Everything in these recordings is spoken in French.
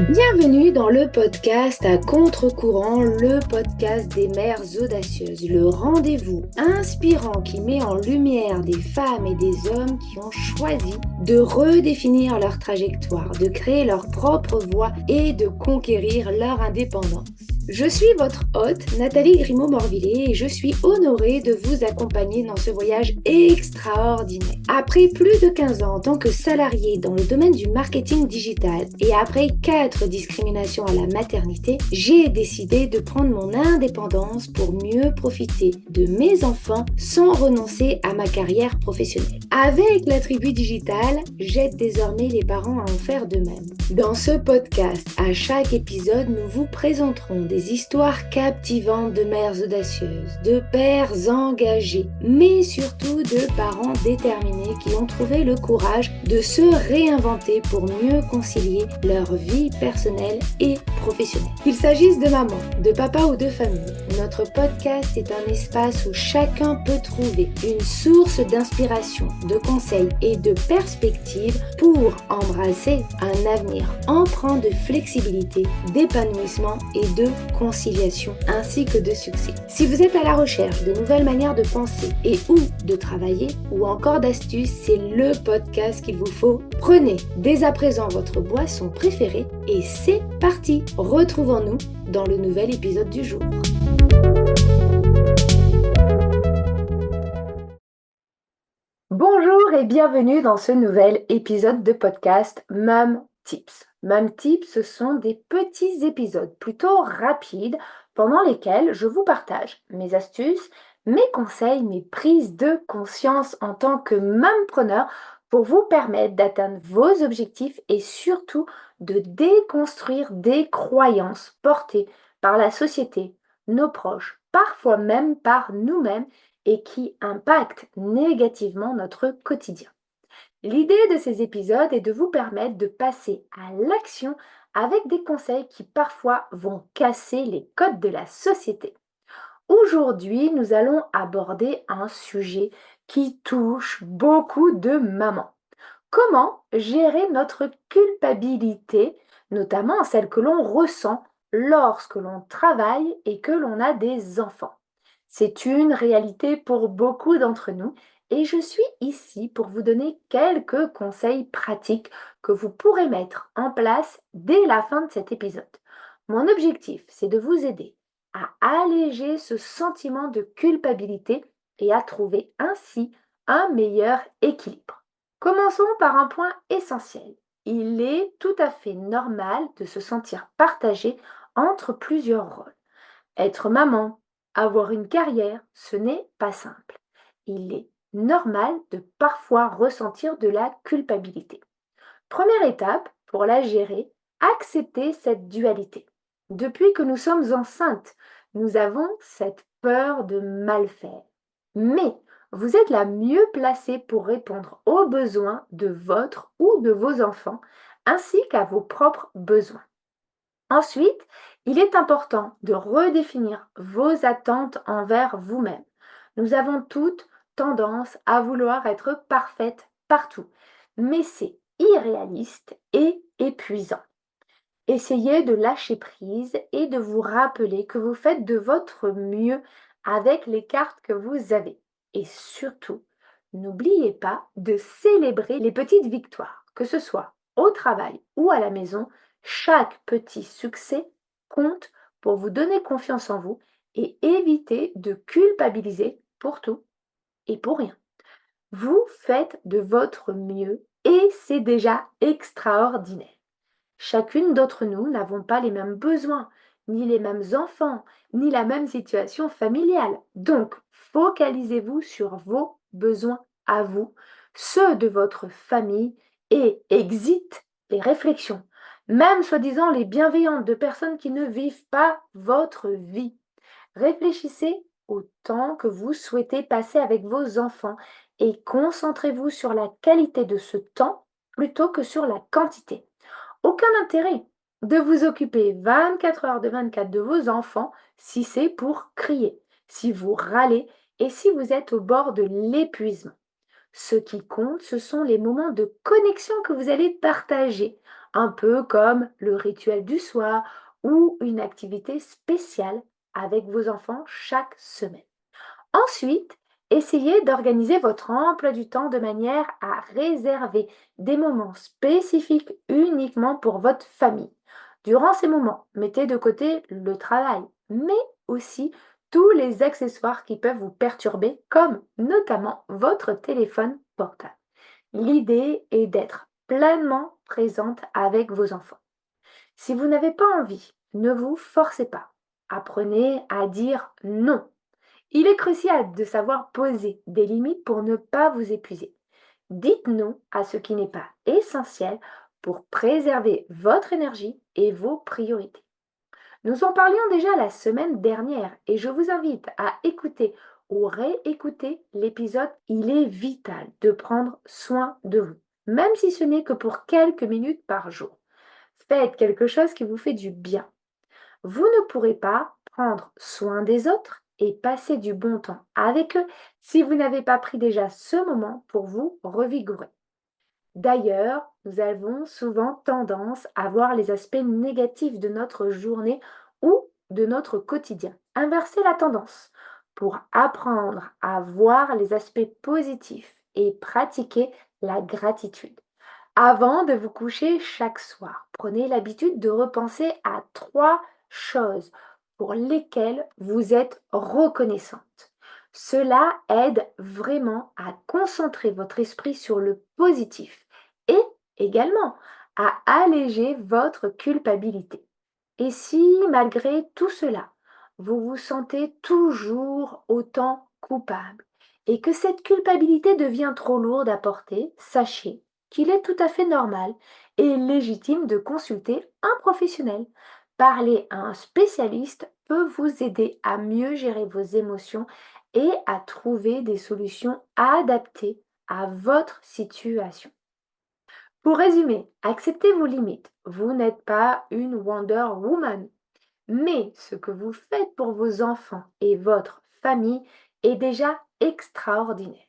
Bienvenue dans le podcast à contre-courant, le podcast des mères audacieuses, le rendez-vous inspirant qui met en lumière des femmes et des hommes qui ont choisi de redéfinir leur trajectoire, de créer leur propre voie et de conquérir leur indépendance. Je suis votre hôte, Nathalie Grimaud-Morvillet, et je suis honorée de vous accompagner dans ce voyage extraordinaire. Après plus de 15 ans en tant que salariée dans le domaine du marketing digital et après 4 discriminations à la maternité, j'ai décidé de prendre mon indépendance pour mieux profiter de mes enfants sans renoncer à ma carrière professionnelle. Avec la tribu digitale, j'aide désormais les parents à en faire de même. Dans ce podcast, à chaque épisode, nous vous présenterons des histoires captivantes de mères audacieuses, de pères engagés, mais surtout de parents déterminés qui ont trouvé le courage de se réinventer pour mieux concilier leur vie personnelle et professionnelle. Qu'il s'agisse de maman, de papa ou de famille, notre podcast est un espace où chacun peut trouver une source d'inspiration, de conseils et de perspectives pour embrasser un avenir empreint de flexibilité, d'épanouissement et de conciliation ainsi que de succès. Si vous êtes à la recherche de nouvelles manières de penser et ou de travailler ou encore d'astuces, c'est le podcast qu'il vous faut. Prenez dès à présent votre boisson préférée et c'est parti. Retrouvons-nous dans le nouvel épisode du jour. Bonjour et bienvenue dans ce nouvel épisode de podcast Mom Tips. Mom Tips, ce sont des petits épisodes plutôt rapides pendant lesquels je vous partage mes astuces, mes conseils, mes prises de conscience en tant que mompreneur pour vous permettre d'atteindre vos objectifs et surtout de déconstruire des croyances portées par la société, nos proches, parfois même par nous-mêmes et qui impactent négativement notre quotidien. L'idée de ces épisodes est de vous permettre de passer à l'action avec des conseils qui parfois vont casser les codes de la société. Aujourd'hui, nous allons aborder un sujet qui touche beaucoup de mamans. Comment gérer notre culpabilité, notamment celle que l'on ressent lorsque l'on travaille et que l'on a des enfants? C'est une réalité pour beaucoup d'entre nous et je suis ici pour vous donner quelques conseils pratiques que vous pourrez mettre en place dès la fin de cet épisode. Mon objectif, c'est de vous aider à alléger ce sentiment de culpabilité et à trouver ainsi un meilleur équilibre. Commençons par un point essentiel. Il est tout à fait normal de se sentir partagé entre plusieurs rôles. Être maman, avoir une carrière, ce n'est pas simple. Il est normal de parfois ressentir de la culpabilité. Première étape, pour la gérer, accepter cette dualité. Depuis que nous sommes enceintes, nous avons cette peur de mal faire. Mais vous êtes la mieux placée pour répondre aux besoins de votre ou de vos enfants, ainsi qu'à vos propres besoins. Ensuite, il est important de redéfinir vos attentes envers vous-même. Nous avons toutes tendance à vouloir être parfaites partout, mais c'est irréaliste et épuisant. Essayez de lâcher prise et de vous rappeler que vous faites de votre mieux avec les cartes que vous avez. Et surtout, n'oubliez pas de célébrer les petites victoires, que ce soit au travail ou à la maison. Chaque petit succès compte pour vous donner confiance en vous et éviter de culpabiliser pour tout et pour rien. Vous faites de votre mieux et c'est déjà extraordinaire. Chacune d'entre nous n'avons pas les mêmes besoins, ni les mêmes enfants, ni la même situation familiale. Donc, focalisez-vous sur vos besoins à vous, ceux de votre famille et exit les réflexions, même soi-disant les bienveillantes de personnes qui ne vivent pas votre vie. Réfléchissez au temps que vous souhaitez passer avec vos enfants et concentrez-vous sur la qualité de ce temps plutôt que sur la quantité. Aucun intérêt de vous occuper 24 heures de 24 de vos enfants si c'est pour crier, si vous râlez et si vous êtes au bord de l'épuisement. Ce qui compte, ce sont les moments de connexion que vous allez partager un peu comme le rituel du soir ou une activité spéciale avec vos enfants chaque semaine. Ensuite, essayez d'organiser votre emploi du temps de manière à réserver des moments spécifiques uniquement pour votre famille. Durant ces moments, mettez de côté le travail, mais aussi tous les accessoires qui peuvent vous perturber, comme notamment votre téléphone portable. L'idée est d'être pleinement présente avec vos enfants. Si vous n'avez pas envie, ne vous forcez pas. Apprenez à dire non. Il est crucial de savoir poser des limites pour ne pas vous épuiser. Dites non à ce qui n'est pas essentiel pour préserver votre énergie et vos priorités. Nous en parlions déjà la semaine dernière et je vous invite à écouter ou réécouter l'épisode. Il est vital de prendre soin de vous, même si ce n'est que pour quelques minutes par jour. Faites quelque chose qui vous fait du bien. Vous ne pourrez pas prendre soin des autres et passer du bon temps avec eux si vous n'avez pas pris déjà ce moment pour vous revigorer. D'ailleurs, nous avons souvent tendance à voir les aspects négatifs de notre journée ou de notre quotidien. Inversez la tendance pour apprendre à voir les aspects positifs et pratiquer la gratitude. Avant de vous coucher chaque soir, prenez l'habitude de repenser à trois choses pour lesquelles vous êtes reconnaissante. Cela aide vraiment à concentrer votre esprit sur le positif et également à alléger votre culpabilité. Et si, malgré tout cela, vous vous sentez toujours autant coupable et que cette culpabilité devient trop lourde à porter, sachez qu'il est tout à fait normal et légitime de consulter un professionnel. Parler à un spécialiste peut vous aider à mieux gérer vos émotions et à trouver des solutions adaptées à votre situation. Pour résumer, acceptez vos limites. Vous n'êtes pas une Wonder Woman, mais ce que vous faites pour vos enfants et votre famille est déjà extraordinaire.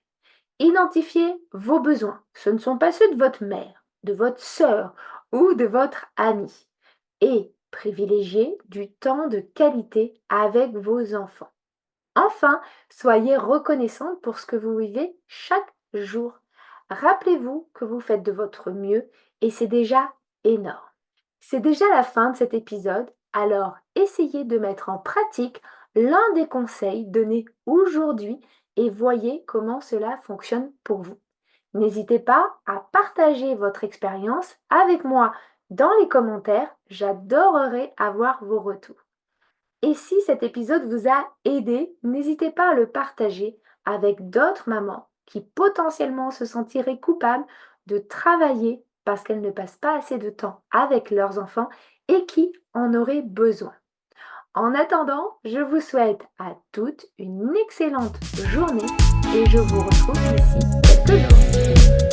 Identifiez vos besoins. Ce ne sont pas ceux de votre mère, de votre sœur ou de votre ami. Et privilégiez du temps de qualité avec vos enfants. Enfin, soyez reconnaissante pour ce que vous vivez chaque jour. Rappelez-vous que vous faites de votre mieux et c'est déjà énorme. C'est déjà la fin de cet épisode, alors essayez de mettre en pratique l'un des conseils donnés aujourd'hui et voyez comment cela fonctionne pour vous. N'hésitez pas à partager votre expérience avec moi dans les commentaires, j'adorerais avoir vos retours. Et si cet épisode vous a aidé, n'hésitez pas à le partager avec d'autres mamans qui potentiellement se sentiraient coupables de travailler parce qu'elles ne passent pas assez de temps avec leurs enfants et qui en auraient besoin. En attendant, je vous souhaite à toutes une excellente journée et je vous retrouve d'ici quelques jours.